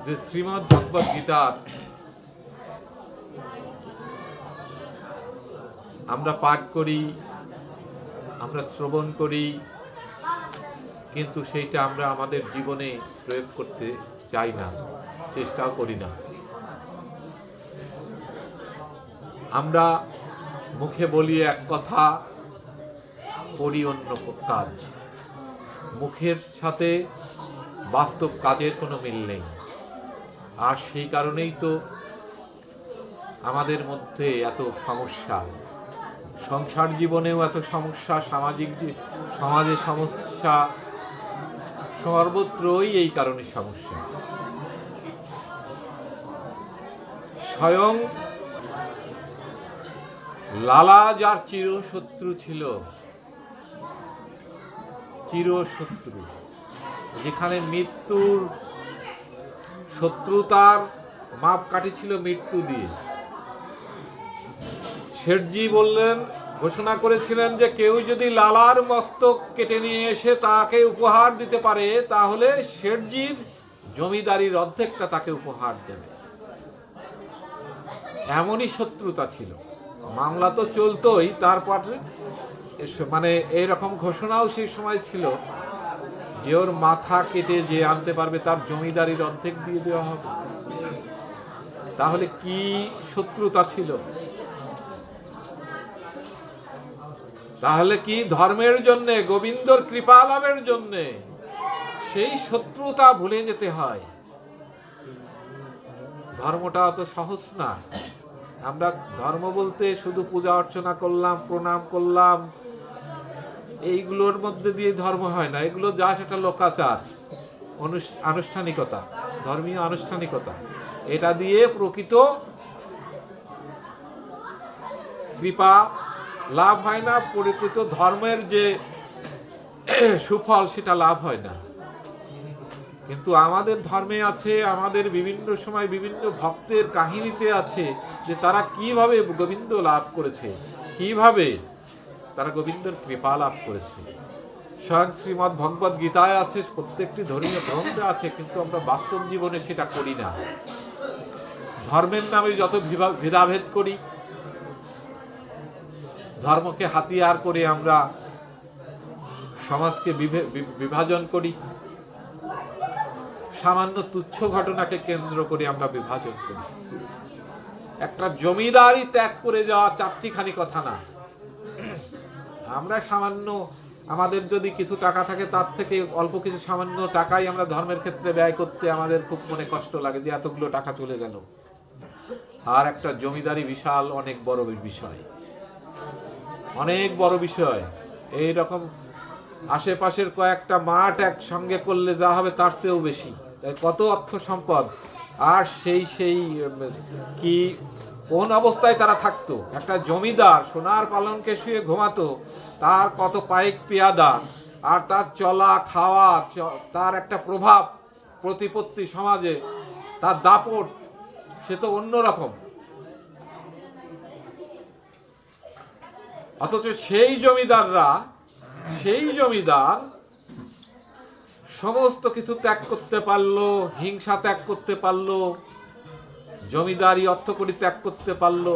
যে শ্রীমদ্ ভগবদ গীতার আমরা পাঠ করি, আমরা শ্রবণ করি, কিন্তু সেইটা আমরা আমাদের জীবনে প্রয়োগ করতে চাই না, চেষ্টাও করি না। আমরা মুখে বলি এক কথা, করি অন্য কাজ। মুখের সাথে বাস্তব কাজের কোনো মিল নেই। আর সেই কারণেই তো আমাদের মধ্যে এত সমস্যা, সংসার জীবনেও এত সমস্যা, সমাজে সমস্যা, সর্বত্রই এই কারণে সমস্যা। স্বয়ং লালা যার চিরশত্রু ছিল, চিরশত্রু, যেখানে মৃত্যুর শত্রুতার মাপ কাটিছিল মৃত্যু দিয়ে। শেঠজি বললেন, ঘোষণা করেছিলেন যে কেউ যদি লালার মস্তক কেটে নিয়ে এসে তাকে উপহার দিতে পারে, তাহলে শেঠজির জমিদারির অর্ধেকটা তাকে উপহার দেবে। এমনই শত্রুতা ছিল। মামলা তো চলতোই, তারপর মানে এইরকম ঘোষণাও সেই সময় ছিল যে ওর মাথা কেটে যে আনতে পারবে তার জমিদারির অর্ধেক দিয়ে দেওয়া হবে। তাহলে কি শত্রুতা ছিল! তাহলে কি ধর্মের জন্যে, গোবিন্দর কৃপা লাভের জন্যে সেই শত্রুতা ভুলে যেতে হয়? ধর্মটা অত সহজ না। আমরা ধর্ম বলতে শুধু পূজা অর্চনা করলাম, প্রণাম করলাম, এইগুলোর মধ্যে দিয়ে ধর্ম হয় না। এগুলো যা সেটা লোকাচার, আনুষ্ঠানিকতা, ধর্মীয় আনুষ্ঠানিকতা। এটা দিয়ে প্রকৃত কৃপা লাভ হয় না, প্রকৃত ধর্মের যে সুফল সেটা লাভ হয় না। কিন্তু আমাদের ধর্মে আছে, আমাদের বিভিন্ন সময় বিভিন্ন ভক্তের কাহিনীতে আছে যে তারা কিভাবে গোবিন্দ লাভ করেছে, কিভাবে তারা গোবিন্দর কৃপা লাভ করেছে। স্বয়ং শ্রীমদ্ ভগবদ গীতায় আছে, প্রত্যেকটি ধর্মীয় গ্রন্থে আছে, কিন্তু আমরা বাস্তব জীবনে সেটা করি না। ধর্মের নামে যত ভেদাভেদ করি, ধর্মকে হাতিয়ার করে আমরা সমাজকে বিভাজন করি, সামান্য তুচ্ছ ঘটনাকে কেন্দ্র করে আমরা বিভাজন করি। একটা জমিদারি ত্যাগ করে যাওয়া চারটিখানি কথা না। আমরা সামান্য, আমাদের যদি কিছু টাকা থাকে তার থেকে অল্প কিছু সামান্য টাকাই আমরা ধর্মের ক্ষেত্রে ব্যয় করতে আমাদের খুব মনে কষ্ট লাগে যে এতগুলো টাকা চলে গেল। আর একটা জমিদারি বিশাল অনেক বড় বিষয়, অনেক বড় বিষয়। এই রকম আশেপাশের কয়েকটা মাঠ একসঙ্গে করলে যা হবে তার চেয়েও বেশি। কত অর্থ সম্পদ, আর সেই কি কোন অবস্থায় তারা থাকতো। একটা জমিদার সোনার পালঙ্কে শুয়ে ঘুমাতো, তার কত পাইক পেয়াদা, আর তার চলা খাওয়া, তার একটা প্রভাব প্রতিপত্তি সমাজে, তার দাপট, সে তো অন্যরকম। অথচ সেই জমিদার সমস্ত কিছু ত্যাগ করতে পারলো, হিংসা ত্যাগ করতে পারলো, জমিদারি অর্থকড়ি ত্যাগ করতে পারলো।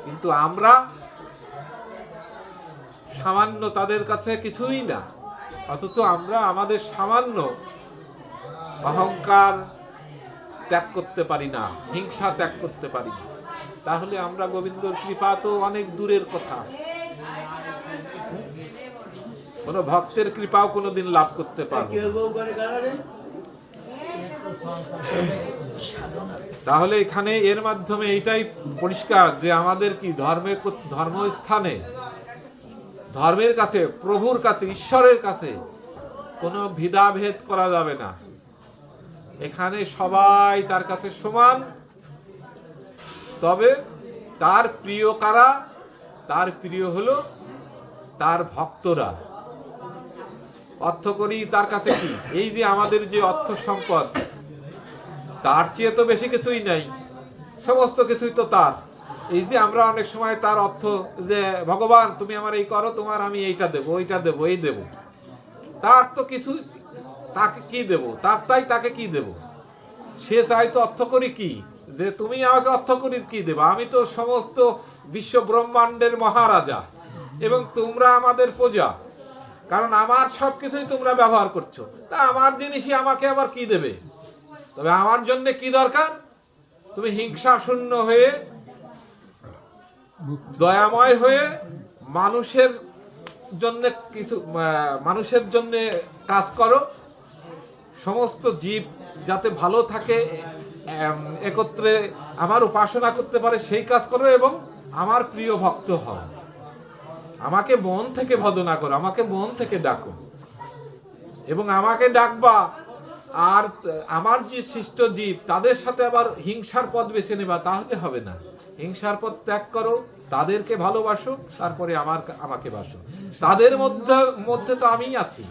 কিন্তু আমরা সামান্য, তাদের কাছে কিছুই না, অথচ আমরা আমাদের সামান্য অহংকার ত্যাগ করতে পারি না, হিংসা ত্যাগ করতে পারি না। তাহলে আমরা গোবিন্দর কৃপা তো অনেক দূরের কথা। কোন ভক্তের কৃপাও কোনোদিন লাভ করতে পারবো না। তাহলে এখানে এর মাধ্যমে এইটাই পরিষ্কার যে আমাদের কি ধর্মস্থানে, ধর্মের কাছে, প্রভুর কাছে, ঈশ্বরের কাছে কোনো ভেদাভেদ করা যাবে না। এখানে সবাই তার কাছে সমান। তবে তার প্রিয় কারা? তার প্রিয় হলো তার ভক্তরা। অর্থ করি তার কাছে কি, এই যে আমাদের যে অর্থ সম্পদ, তার চেয়ে তো বেশি কিছুই নাই, সমস্ত কিছুই তো তার। এই যে আমরা অনেক সময় তার অর্থ, যে ভগবান তুমি আমার এই করো, তোমার আমি এইটা দেবো, ওইটা দেবো, এই দেবো, তার তো কিছু তাকে কি দেব, তার তাই তাকে কি দেব? সে চাই তো অর্থকরী কি, যে তুমি আমাকে অর্থকরী কি দেবা? আমি তো সমস্ত বিশ্ব ব্রহ্মাণ্ডের মহারাজা এবং তোমরা আমাদের প্রজা, কারণ আমার সবকিছুই তোমরা ব্যবহার করছো। তা আমার জিনিসই আমাকে আবার কি দেবে? তবে আমার জন্য কি দরকার? তুমি হিংসা শূন্য হয়ে, দয়াময় হয়ে, মানুষের জন্য কিছু, মানুষের জন্য কাজ করো, সমস্ত জীব যাতে ভালো থাকে, একত্রে আমার উপাসনা করতে পারে সেই কাজ করো, এবং আমার প্রিয় ভক্ত হও। আমাকে মন থেকে ভজনা করো, আমাকে মন থেকে ডাকো, এবং আমাকে ডাকবা। আর আমার যে সৃষ্ট জীব তাদের সাথে আবার হিংসার পথ বেছে নেবা, তাহলে হবে না। হিংসার পথ ত্যাগ করো, তাদেরকে ভালোবাসো, তারপরে আমাকে বাসো। তাদের মধ্যে তো আমিই আছি,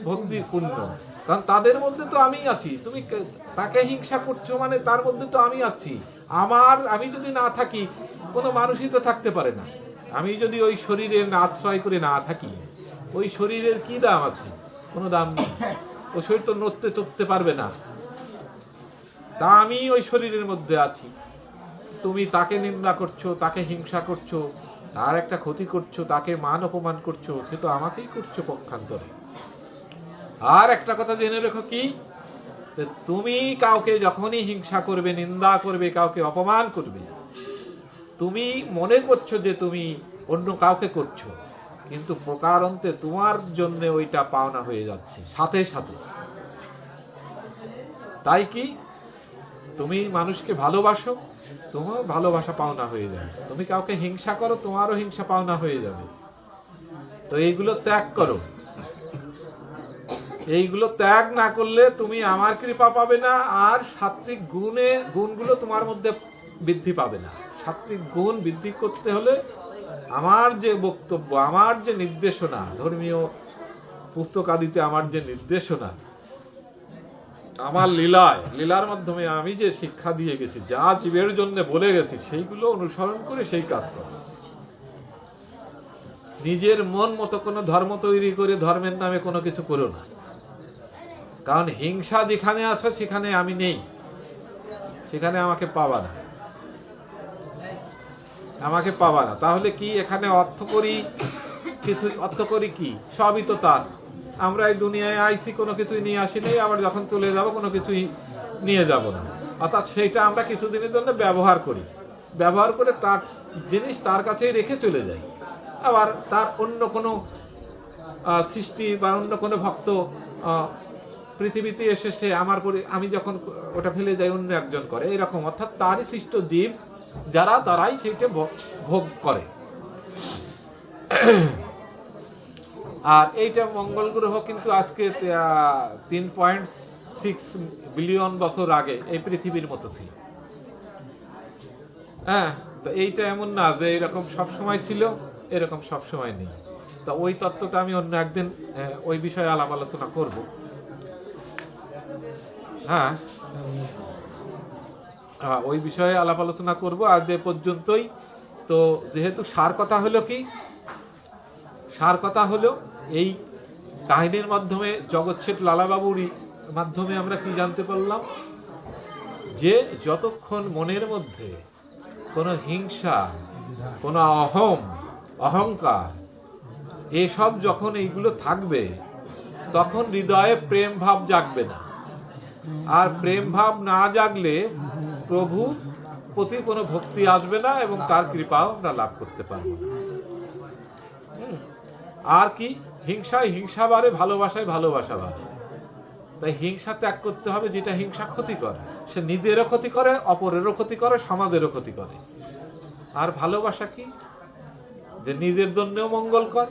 ভক্তি পূর্ণ, কারণ তাদের মধ্যে তো আমি আছি। তুমি তাকে হিংসা করছো মানে তার মধ্যে তো আমি আছি। আমি যদি না থাকি, কোনো মানুষই তো থাকতে পারে না। আমি যদি ওই শরীরের আশ্রয় করে না থাকি, ওই শরীরের কি দাম আছে? কোনো দাম নেই। ওই শরীর তো নড়তে চড়তে পারবে না। তা আমি ওই শরীরের মধ্যে আছি। তুমি তাকে নিন্দা করছো, তাকে হিংসা করছো, তার একটা ক্ষতি করছো, তাকে মান অপমান করছো, সে তো আমাকেই করছো পক্ষান্তরে। আর একটা কথা জেনে রেখো, কি তুমি কাউকে যখনই হিংসা করবে, নিন্দা করবে, কাউকে অপমান করবে, তুমি মনে করছো যে তুমি অন্য কাউকে করছো, কিন্তু প্রকারান্তে তোমার জন্য ওইটা পাওনা হয়ে যাচ্ছে সাথে সাথে। তাই কি তুমি মানুষকে ভালোবাসো, তোমার ভালোবাসা পাওনা হয়ে যাবে। তুমি কাউকে হিংসা করো, তোমারও হিংসা পাওনা হয়ে যাবে। তো এইগুলো ত্যাগ করো। এইগুলো ত্যাগ না করলে তুমি আমার কৃপা পাবে না, আর সাত্বিক গুণগুলো তোমার মধ্যে বৃদ্ধি পাবে না। সাত্বিক গুণ বৃদ্ধি করতে হলে আমার যে বক্তব্য, আমার যে নির্দেশনা, ধর্মীয় পুস্তকাদিতে আমার যে নির্দেশনা, আমার লীলার মাধ্যমে আমি যে শিক্ষা দিয়ে গেছি, যা জীবের জন্য বলে গেছি, সেইগুলো অনুসরণ করে সেই কাজ করো। নিজের মন মতো কোনো ধর্ম তৈরি করে ধর্মের নামে কোনো কিছু করো না। কারণ হিংসা যেখানে আছে সেখানে আমি নেই, সেখানে আমাকে পাবা না, আমাকে পাবা না। তাহলে কি এখানে অর্থ করি কি? সবই তো তার। আমরা এই দুনিয়ায় আইছি, কোনো কিছুই নিয়ে আসি নাই, আবার যখন চলে যাব কোনো কিছুই নিয়ে যাব না। অর্থাৎ সেইটা আমরা কিছুদিনের জন্য ব্যবহার করি, ব্যবহার করে তার জিনিস তার কাছেই রেখে চলে যাই। আবার তার অন্য কোনো সৃষ্টি বা অন্য কোনো ভক্ত পৃথিবীতে এসে সে আমি যখন ওটা ফেলে যাই, অন্য একজন করে, এরকম। অর্থাৎ তারই সৃষ্ট জীব যারা, তারাই সেইটা ভোগ করে। আর এইটা মঙ্গল গ্রহ কিন্তু আজকে 3.6 বিলিয়ন বছর আগে এই পৃথিবীর মতো ছিল। হ্যাঁ, তো এইটা এমন না যে এরকম সবসময় ছিল, এরকম সবসময় নেই। তা ওই তত্ত্বটা আমি অন্য একদিন ওই বিষয়ে আলাপ আলোচনা করব। হ্যাঁ, ওই বিষয়ে আলাপ আলোচনা করব। আজ এ পর্যন্তই। তো যেহেতু সার কথা হলো কি, সার কথা হলো এই কাহিনীর মাধ্যমে, জগৎ শেঠ লালাবাবুর মাধ্যমে আমরা কি জানতে পারলাম, যে যতক্ষণ মনের মধ্যে কোনো হিংসা, কোনো অহংকার, এসব যখন এইগুলো থাকবে, তখন হৃদয়ে প্রেম ভাব জাগবে না। আর প্রেম ভাব না জাগলে প্রভু প্রতি কোনো ভক্তি আসবে না, এবং তার কৃপাও আমরা লাভ করতে পারবো না। আর কি, হিংসায় হিংসা বাড়ে, ভালোবাসায় ভালোবাসা বাড়ে। তাই হিংসা ত্যাগ করতে হবে, যেটা হিংসা ক্ষতি করে। সে নিজেরও ক্ষতি করে, অপরেরও ক্ষতি করে, সমাজেরও ক্ষতি করে। আর ভালোবাসা কি, যে নিজের জন্যও মঙ্গলকর।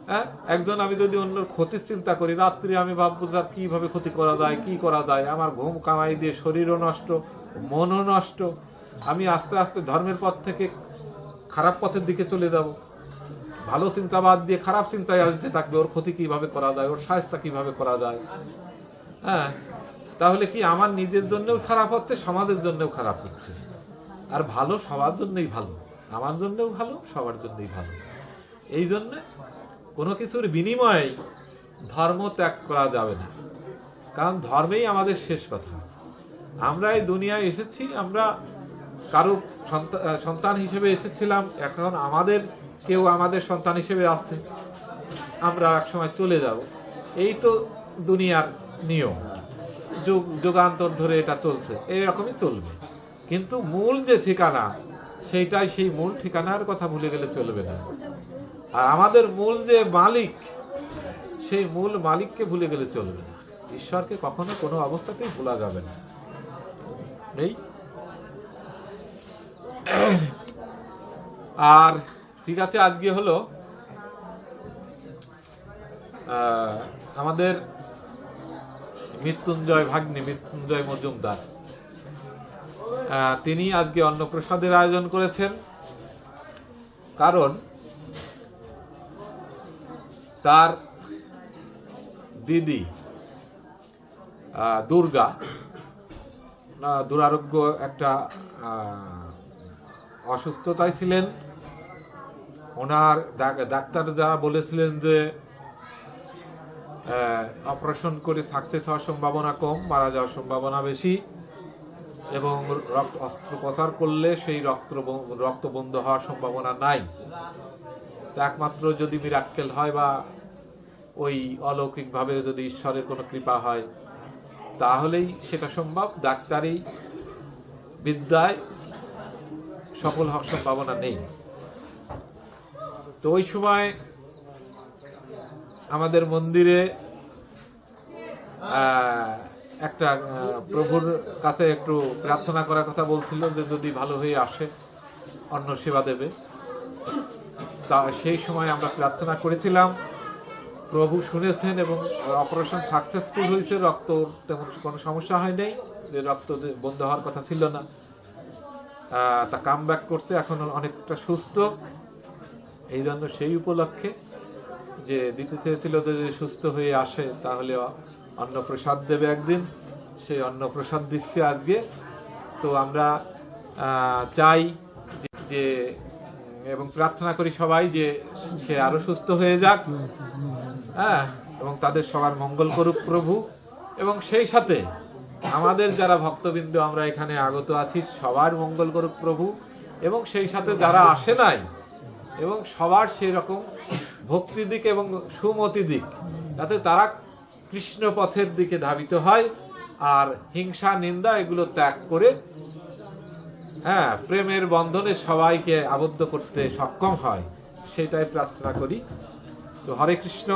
হ্যাঁ, একজন আমি যদি অন্যর ক্ষতির চিন্তা করি, রাত্রি আমি ভাববো যার কিভাবে ক্ষতি করা যায়, কি করা যায়, আমার ঘুম কামাই দিয়ে শরীরও নষ্ট, মনও নষ্ট। আমি আস্তে আস্তে ধর্মের পথ থেকে খারাপ পথের দিকে চলে যাব। ভালো চিন্তা বাদ দিয়ে খারাপ চিন্তায় আসতে থাকবে, ওর ক্ষতি কিভাবে করা যায়, ওর সাহায্য কিভাবে করা যায়। হ্যাঁ, তাহলে কি আমার নিজের জন্যও খারাপ হচ্ছে, সমাজের জন্যও খারাপ হচ্ছে। আর ভালো সবার জন্যই ভালো, আমার জন্যও ভালো, সবার জন্যই ভালো। এই জন্য কোনো কিছুর বিনিময়ে ধর্ম ত্যাগ করা যাবে না, কারণ ধর্মেই আমাদের শেষ কথা। আমরা এই দুনিয়ায় এসেছি, আমরা কারো সন্তান হিসেবে এসেছিলাম, এখন আমাদের কেউ আমাদের সন্তান হিসেবে আসছে, আমরা একসময় চলে যাব। এই তো দুনিয়ার নিয়ম, যুগান্তর ধরে এটা চলছে, এইরকমই চলবে। কিন্তু মূল যে ঠিকানা, সেইটাই সেই মূল ঠিকানার কথা ভুলে গেলে চলবে না। আর আমাদের মূল যে মালিক, সেই মূল মালিককে ভুলে গেলে চলবে না। ঈশ্বরকে কখনো কোনো অবস্থাতেই ভোলা যাবে না। এই আর ঠিক আছে, আজকে হলো আমাদের মৃত্যুঞ্জয় ভাগ্নি, মৃত্যুঞ্জয় মজুমদার, তিনি আজকে অন্নপ্রসাদের আয়োজন করেছেন। কারণ তার দিদি দুর্গা দুরারোগ্য একটা অসুস্থতায় ছিলেন। ওনার ডাক্তার যারা বলেছিলেন যে অপারেশন করে সাকসেস হওয়ার সম্ভাবনা কম, মারা যাওয়ার সম্ভাবনা বেশি, এবং অস্ত্রোপচার করলে সেই রক্ত বন্ধ হওয়ার সম্ভাবনা নাই। একমাত্র যদি মিরাক্কেল হয় বা ওই অলৌকিকভাবে যদি ঈশ্বরের কোনো কৃপা হয়, তাহলেই সেটা সম্ভব। ডাক্তারি বিদ্যায় সফল হওয়ার সম্ভাবনা নেই। তো ওই সময় আমাদের মন্দিরে একটা প্রভুর কাছে একটু প্রার্থনা করার কথা বলছিল, যে যদি ভালো হয়ে আসে অন্ন সেবা দেবে। তা সেই সময় আমরা প্রার্থনা করেছিলাম, প্রভু শুনেছেন এবং অপারেশন সাকসেসফুল হয়েছে। রক্ত তেমন কোনো সমস্যা হয় নাই, যে রক্ত বন্ধ হওয়ার কথা ছিল না, তা কাম ব্যাক করছে, এখন অনেকটা সুস্থ। এই জন্য সেই উপলক্ষে যে দিতে চেয়েছিল যদি সুস্থ হয়ে আসে তাহলে অন্নপ্রসাদ দেবে একদিন, সেই অন্নপ্রসাদ দিচ্ছে আজকে। তো আমরা চাই যে এবং প্রার্থনা করি সবাই যে সে আরো সুস্থ হয়ে যাক, হ্যাঁ, এবং তাদের সবার মঙ্গল করুক প্রভু। এবং সেই সাথে আমাদের যারা ভক্তবৃন্দ আমরা এখানে আগত আছি, সবার মঙ্গল করুক প্রভু। এবং সেই সাথে যারা আসে নাই, এবং সবার সেই রকম ভক্তি দিক এবং সুমতি দিক, যাতে তারা কৃষ্ণ পথের দিকে ধাবিত হয়, আর হিংসা নিন্দা এগুলো ত্যাগ করে হ্যাঁ প্রেমের বন্ধনে সবাইকে আবদ্ধ করতে সক্ষম হয়, সেটাই প্রার্থনা করি। তো হরে কৃষ্ণ।